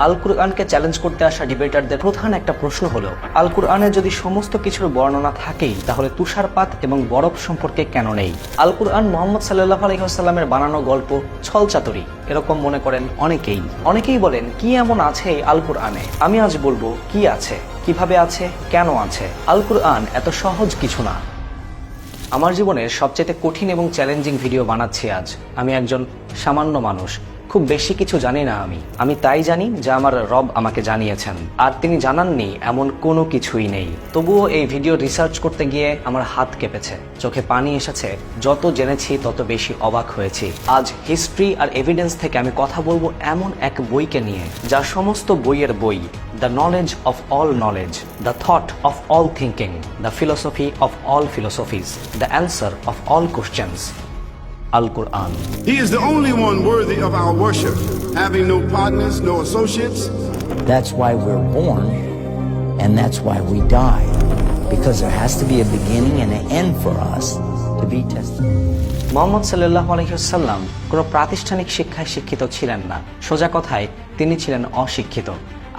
আল কুরআনকে challenge করতে আসা ডিবেটারদের প্রধান একটা প্রশ্ন হলো, আল কুরআনে যদি সমস্ত কিছুর বর্ণনা থাকেই তাহলে তুষারপাত এবং বরফ সম্পর্কে কেন নেই? আল কুরআন মুহাম্মদ সাল্লাল্লাহু আলাইহি ওয়াসাল্লামের বানানো গল্প, ছলচাতুরি এরকম মনে করেন অনেকেই বলেন কি এমন আছে আল কুরআনে? আমি আজ বলবো কি আছে, কিভাবে আছে, কেন আছে। আল কুরআন এত সহজ কিছু না। আমার জীবনের সবচেয়ে কঠিন এবং চ্যালেঞ্জিং ভিডিও বানাচ্ছি আজ। আমি একজন সামান্য মানুষ, খুব বেশি কিছু জানি না। আমি তাই জানি যা আমার রব আমাকে জানিয়েছেন, আর তিনি জানাননি এমন কোনো কিছুই নেই। তবুও এই ভিডিও রিসার্চ করতে গিয়ে আমার হাত কেঁপেছে, চোখে পানি এসেছে। যত জেনেছি তত বেশি অবাক হয়েছি। আজ হিস্ট্রি আর এভিডেন্স থেকে আমি কথা বলবো এমন এক বইকে নিয়ে যা সমস্ত বইয়ের বই, the knowledge of all knowledge, the thought of all thinking, the philosophy of all philosophies, the answer of all questions, Al Quran. He is the only one worthy of our worship, having no partners, no associates. That's why we're born, and that's why we die, because there has to be a beginning and an end for us to be tested. Muhammad সাল্লাল্লাহু আলাইহি ওয়াসাল্লাম কোনো প্রাতিষ্ঠানিক শিক্ষায় শিক্ষিত ছিলেন না। সোজা কথায় তিনি ছিলেন অশিক্ষিত।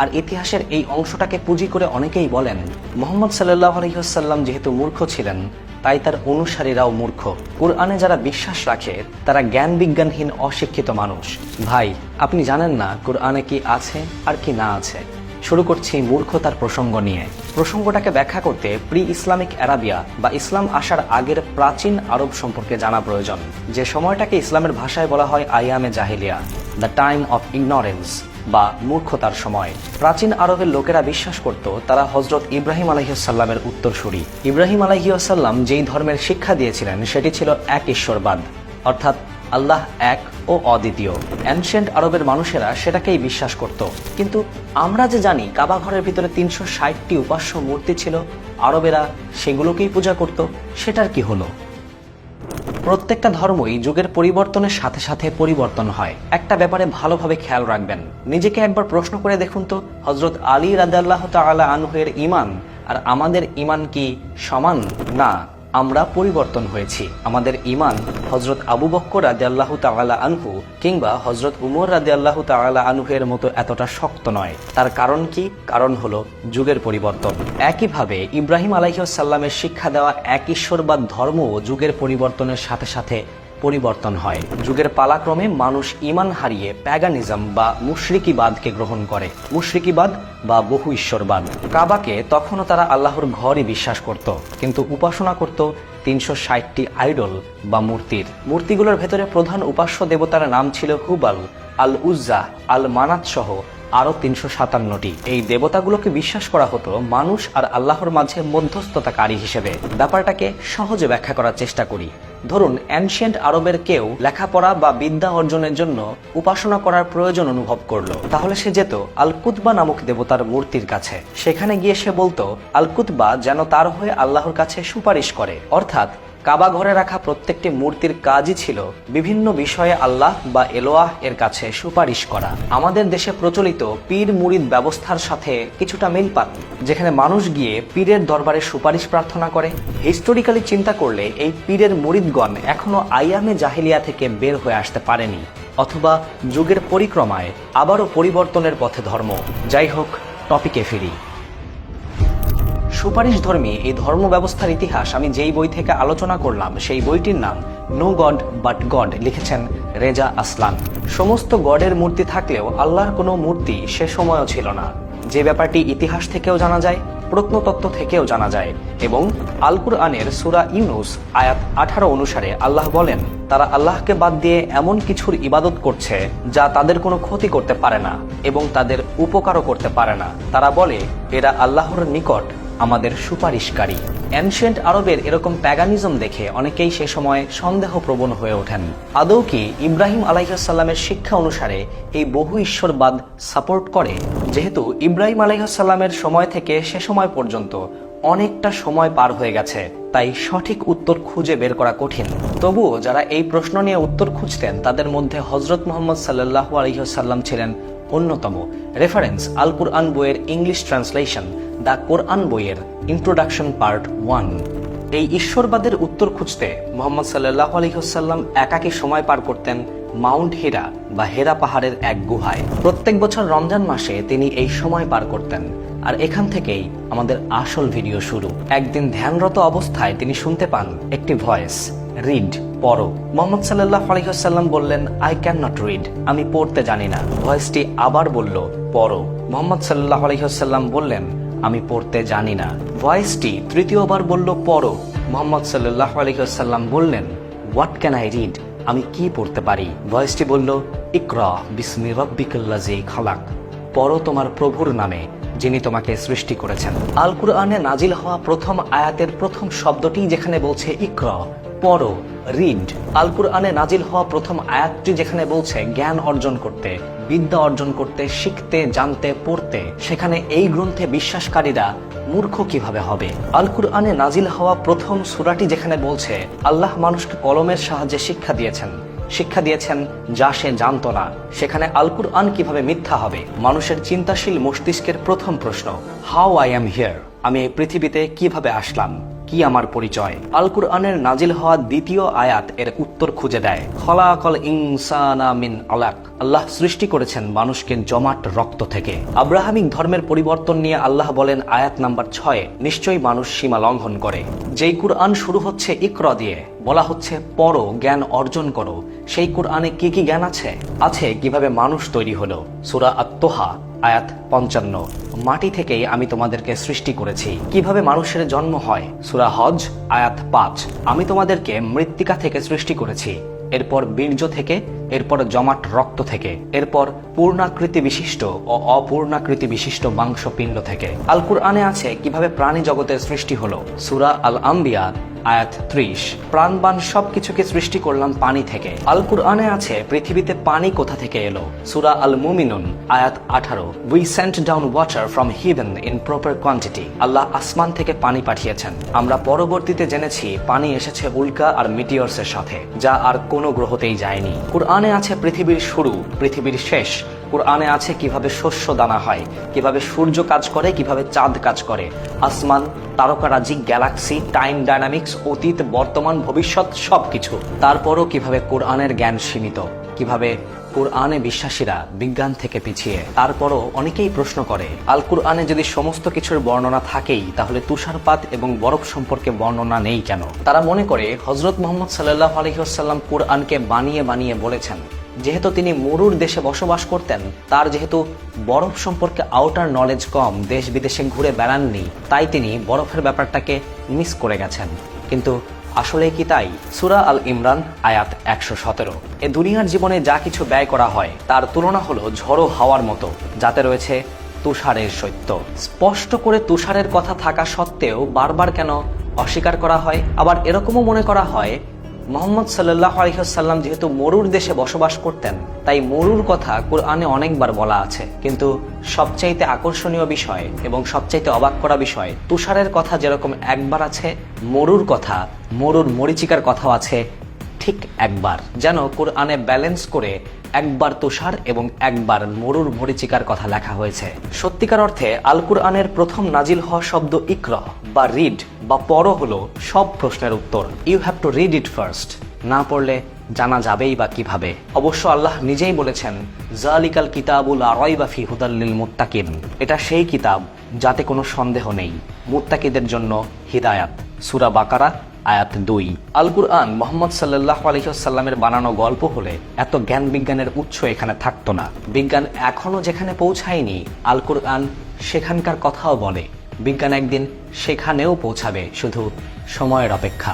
আর ইতিহাসের এই অংশটাকে পুঁজি করে অনেকেই বলেন মুহাম্মদ সাল্লাল্লাহু আলাইহি ওয়াসাল্লাম যেহেতু মূর্খ ছিলেন তাই তার অনুসারীরাও মূর্খ। কুরআনে যারা বিশ্বাস রাখে তারা জ্ঞান বিজ্ঞানহীন অশিক্ষিত মানুষ। ভাই, আপনি জানেন না কুরআনে কি আছে আর কি না আছে। শুরু করছি মূর্খতার প্রসঙ্গ নিয়ে। প্রসঙ্গটাকে ব্যাখ্যা করতে প্রি ইসলামিক আরাবিয়া বা ইসলাম আসার আগের প্রাচীন আরব সম্পর্কে জানা প্রয়োজন, যে সময়টাকে ইসলামের ভাষায় বলা হয় আইয়ামে জাহিলিয়া, দ্য টাইম অফ ইগনোরেন্স বা মূর্খতার সময়। প্রাচীন আরবের লোকেরা বিশ্বাস করত তারা হযরত ইব্রাহিম আলাইহিস সালামের উত্তরসূরি। ইব্রাহিম আলাইহিস সালাম যেই ধর্মের শিক্ষা দিয়েছিলেন সেটি ছিল এক ঈশ্বরবাদ, অর্থাৎ আল্লাহ এক ও অদ্বিতীয়। অ্যানশিয়েন্ট আরবের মানুষেরা সেটাকেই বিশ্বাস করত। কিন্তু আমরা যে জানি কাবা ঘরের ভিতরে ৩৬০টি উপাস্য মূর্তি ছিল, আরবেরা সেগুলোকেই পূজা করত। সেটার কি হলো? প্রত্যেকটা ধর্মই যুগের পরিবর্তনের সাথে সাথে পরিবর্তন হয়। একটা ব্যাপারে ভালোভাবে খেয়াল রাখবেন, নিজেকে একবার প্রশ্ন করে দেখুন তো, হযরত আলী রাদিয়াল্লাহু তাআলা আনহু-এর ঈমান আর আমাদের ঈমান কি সমান? না, আমরা পরিবর্তন হয়েছি। আমাদের ঈমান হযরত আবু বকর রাদিয়াল্লাহু তাআলা আনহু কিংবা হযরত উমর রাদিয়াল্লাহু তাআলা আনহু-এর মতো এতটা শক্ত নয়। তার কারণ কি? কারণ হলো যুগের পরিবর্তন। একইভাবে ইব্রাহিম আলাইহিস সালামের শিক্ষা দেওয়া এক ঈশ্বরবাদ ধর্মও যুগের পরিবর্তনের সাথে সাথে পরিবর্তন হয়। যুগের পালাক্রমে মানুষ ঈমান হারিয়ে প্যাগানিজম বা মুশরিকিবাদকে গ্রহণ করে। মুশরিকিবাদ বা বহু ঈশ্বরবাদ। কাবাকে তখনও তারা আল্লাহর ঘরই বিশ্বাস করত, কিন্তু উপাসনা করত ৩৬০টি আইডল বা মূর্তির। মূর্তিগুলোর ভেতরে প্রধান উপাস্য দেবতার নাম ছিল হুবাল, আল উজ্জা, আল মানাত সহ আরো ৩৫৭টি। এই দেবতাগুলোকে বিশ্বাস করা হতো মানুষ আর আল্লাহর মাঝে মধ্যস্থতাকারী হিসেবে। ব্যাপারটাকে সহজে ব্যাখ্যা করার চেষ্টা করি। ধরুন অ্যানশিয়েন্ট আরবের কেউ লেখাপড়া বা বিদ্যা অর্জনের জন্য উপাসনা করার প্রয়োজন অনুভব করলো, তাহলে সে যেত আল কুতবা নামক দেবতার মূর্তির কাছে। সেখানে গিয়ে সে বলতো আল কুতবা যেন তার হয়ে আল্লাহর কাছে সুপারিশ করে। অর্থাৎ কাবা ঘরে রাখা প্রত্যেকটি মূর্তির কাজই ছিল বিভিন্ন বিষয়ে আল্লাহ বা এলোয়াহ এর কাছে সুপারিশ করা। আমাদের দেশে প্রচলিত পীর মুরিদ ব্যবস্থার সাথে কিছুটা মিল পান, যেখানে মানুষ গিয়ে পীরের দরবারে সুপারিশ প্রার্থনা করে। হিস্টোরিক্যালি চিন্তা করলে এই পীরের মুরিদগণ এখনো আইয়ামে জাহিলিয়া থেকে বের হয়ে আসতে পারেনি, অথবা যুগের পরিক্রমায় আবারও পরিবর্তনের পথে ধর্ম। যাই হোক, টপিকে ফিরি। সুপারিশ ধর্মী এই ধর্ম ব্যবস্থার ইতিহাস আমি যেই বই থেকে আলোচনা করলাম সেই বইটির নাম নো গড বাট গড, লিখেছেন রেজা আসলান। সমস্ত গডের মূর্তি থাকলেও আল্লাহর কোনো মূর্তি সে সময়ও ছিল না, যে ব্যাপারটি ইতিহাস থেকেও জানা যায়, প্রত্নতত্ত্ব থেকেও জানা যায়। এবং আল কুরআনের সূরা ইউনুস আয়াত 18 অনুসারে আল্লাহ বলেন তারা আল্লাহকে বাদ দিয়ে এমন কিছুর ইবাদত করছে যা তাদের কোনো ক্ষতি করতে পারে না এবং তাদের উপকারও করতে পারে না। তারা বলে এরা আল্লাহর নিকট আমাদের সুপারিশকারী। অ্যানশিয়েন্ট আরবের এরকম প্যাগানিজম দেখে অনেকেই সে সময় সন্দেহপ্রবণ হয়ে ওঠেন, আদৌ কি ইব্রাহিম আলাইহিস সালামের শিক্ষা অনুসারে এই বহু ঈশ্বরবাদ সাপোর্ট করে? যেহেতু ইব্রাহিম আলাইহিস সালামের সময় থেকে সে সময় পর্যন্ত অনেকটা সময় পার হয়ে গেছে, তাই সঠিক উত্তর খুঁজে বের করা কঠিন। তবুও যারা এই প্রশ্ন নিয়ে উত্তর খুঁজতেন তাদের মধ্যে হযরত মুহাম্মদ সাল্লাল্লাহু আলাইহি ওয়াসাল্লাম ছিলেন অন্যতম। রেফারেন্স আল কুরআন বইয়ের ইংলিশ ট্রান্সলেশন দ্য কোরআন বইয়ের ইন্ট্রোডাকশন পার্ট 1। এই ঈশ্বরবাদের উত্তর খুঁজতে মুহাম্মদ সাল্লাল্লাহু আলাইহি ওয়াসাল্লাম একাকী সময় পার করতেন মাউন্ট হিরা বা হেরা পাহাড়ের এক গুহায়। প্রত্যেক বছর রমজান মাসে তিনি এই সময় পার করতেন। আর এখান থেকেই আমাদের আসল ভিডিও শুরু। একদিন ধ্যানরত অবস্থায় তিনি শুনতে পান একটি ভয়েস, রিড, পড়ো। মুহাম্মদ সাল্লাল্লাহু আলাইহি ওয়াসাল্লাম বললেন, আই ক্যান নট রিড, আমি পড়তে জানি না। ভয়েসটি আবার বলল, পড়ো। মুহাম্মদ সাল্লাল্লাহু আলাইহি ওয়াসাল্লাম বললেন, আমি পড়তে জানি না। ভয়েসটি তৃতীয়বার বলল, পড়ো। মুহাম্মদ সাল্লাল্লাহু আলাইহি ওয়াসাল্লাম বললেন, হোয়াট ক্যান আই রিড, আমি কি পড়তে পারি? ভয়েসটি বলল, ইকরা বিসমি রাব্বিকাল্লাযী খালাক, পড়ো তোমার প্রভুর নামে যিনি তোমাকে সৃষ্টি করেছেন। আল কুরআনে নাজিল হওয়া প্রথম আয়াতের প্রথম শব্দটি যেখানে বলছে ইকরা, পড়ো, রিড। আল কুরআনে নাজিল হওয়া প্রথম আয়াতটি যেখানে বলছে জ্ঞান অর্জন করতে, বিদ্যা অর্জন করতে, শিখতে, জানতে, পড়তে, সেখানে এই গ্রন্থে বিশ্বাসকারীরা মূর্খ কিভাবে হবে? আল কুরআনে নাজিল হওয়া প্রথম সূরাটি যেখানে বলছে আল্লাহ মানুষকে কলমের সাহায্যে শিক্ষা দিয়েছেন যা সে জানতো না, সেখানে আল কুরআন কিভাবে মিথ্যা হবে? মানুষের চিন্তাশীল মস্তিষ্কের প্রথম প্রশ্ন, হাউ আই এম হিয়ার, আমি এই পৃথিবীতে কিভাবে আসলাম, কি আমার পরিচয়? আল কুরআনের নাজিল হওয়া দ্বিতীয় আয়াত এর উত্তর খুঁজে দেয়। খলাকাল ইনসানা মিন আলাক, আল্লাহ সৃষ্টি করেছেন মানুষকে জমাট রক্ত থেকে। আব্রাহামিক ধর্মের পরিবর্তন নিয়ে আল্লাহ বলেন আয়াত নাম্বার 6, নিশ্চয়ই মানুষ সীমা লঙ্ঘন করে। যেই কুরআন শুরু হচ্ছে ইকরা দিয়ে, বলা হচ্ছে পড়ো, জ্ঞান অর্জন করো, সেই কুরআনে কি কি জ্ঞান আছে কিভাবে মানুষ তৈরি হলো। সূরা আত-তোহা আয়াত 55, মাটি থেকেই আমি তোমাদেরকে সৃষ্টি করেছি। কিভাবে মানুষের জন্ম হয়? সূরা হজ আয়াত 5, আমি তোমাদেরকে মৃত্তিকা থেকে সৃষ্টি করেছি, এরপর বীর্য থেকে, এরপর জমাট রক্ত থেকে, এরপর পূর্ণাকৃতি বিশিষ্ট ও অপূর্ণাকৃতি বিশিষ্ট মাংসপিণ্ড থেকে। আল কুরআনে আছে কিভাবে প্রাণী জগতের সৃষ্টি হলো। সূরা আল আম্বিয়া আয়াত 30, প্রাণবান সবকিছুকে সৃষ্টি করলাম পানি থেকে। আল কুরআনে আছে পৃথিবীতে পানি কোথা থেকে এলো। সূরা আল মুমিনুন আয়াত 18, we sent down water from heaven in proper quantity, আল্লাহ আসমান থেকে পানি পাঠিয়েছেন। আমরা পরবর্তীতে জেনেছি পানি এসেছে উল্কা আর মিটিয়র্সের সাথে, যা আর কোনো গ্রহতেই যায়নি। কুরআনে আছে পৃথিবীর শুরু, পৃথিবীর শেষ। কুরআনে আছে কিভাবে শস্য দানা হয়, কিভাবে সূর্য কাজ করে, কিভাবে চাঁদ কাজ করে, আসমান, তারকারাজি, গ্যালাক্সি, টাইম ডায়নামিক্স, অতীত, বর্তমান, ভবিষ্যৎ, সবকিছু। তারপরও কিভাবে কোরআনের জ্ঞান সীমিত, কিভাবে কোরআনে বিশ্বাসীরা বিজ্ঞান থেকে পিছিয়ে। তারপরও অনেকেই প্রশ্ন করে, আল কুরআনে যদি সমস্ত কিছুর বর্ণনা থাকেই, তাহলে তুষারপাত এবং বরফ সম্পর্কে বর্ণনা নেই কেন? তারা মনে করে হযরত মুহাম্মদ সাল্লাল্লাহু আলাইহি ওয়াসাল্লাম কোরআনকে বানিয়ে বানিয়ে বলেছেন। যেহেতু তিনি মরুর দেশে বসবাস করতেন, তার যেহেতু বরফ সম্পর্কে আউটার নলেজ কম, দেশ বিদেশে ঘুরে বেড়াননি, তাই তিনি বরফের ব্যাপারটাকে মিস করে গেছেন। কিন্তু আসলে কি তাই? সূরা আল ইমরান আয়াত 117, এ দুনিয়ার জীবনে যা কিছু ব্যয় করা হয় তার তুলনা হলো ঝড়ো হাওয়ার মতো, যাতে রয়েছে তুষারের শৈত্য। স্পষ্ট করে তুষারের কথা থাকা সত্ত্বেও বারবার কেন অস্বীকার করা হয়? আবার এরকমও মনে করা হয় মুহাম্মদ সাল্লাল্লাহু আলাইহি ওয়াসাল্লাম যেহেতু মরুর দেশে বসবাস করতেন, তাই মরুর কথা কোরআনে অনেকবার বলা আছে। কিন্তু সবচাইতে আকর্ষণীয় বিষয় এবং সবচাইতে অবাক করা বিষয়, তুষারের কথা যেরকম একবার আছে, মরুর মরীচিকার কথাও আছে ঠিক একবার। যেন কোরআনে ব্যালেন্স করে একবার তুষার এবং একবার মরুর মরীচিকার কথা লেখা হয়েছে। সত্যিকার অর্থে আল কুরআনের প্রথম নাজিল হওয়া শব্দ ইকরা বা রিড বা পড়ো হলো সব প্রশ্নের উত্তর। You have to read it first, না পড়লে জানা যাবেই বা কিভাবে? অবশ্য আল্লাহ নিজেই বলেছেন, যালিকাল কিতাবুল লা রাইবা ফি হুদাল লিল মুত্তাকিন, এটা সেই কিতাব যাতে কোনো সন্দেহ নেই, মুত্তাকিদের জন্য হিদায়াত। সূরা বাকারা আয়াত 2। আল কুরআন মুহাম্মদ সাল্লাল্লাহু আলাইহি ওয়াসাল্লামের বানানো গল্প হলে এত জ্ঞান বিজ্ঞানের উৎস এখানে থাকতো না। বিজ্ঞান এখনো যেখানে পৌঁছায়নি, আল কুরআন সেখানকার কথাও বলে। বিজ্ঞান একদিন সেখানেও পৌঁছাবে, শুধু সময়ের অপেক্ষা।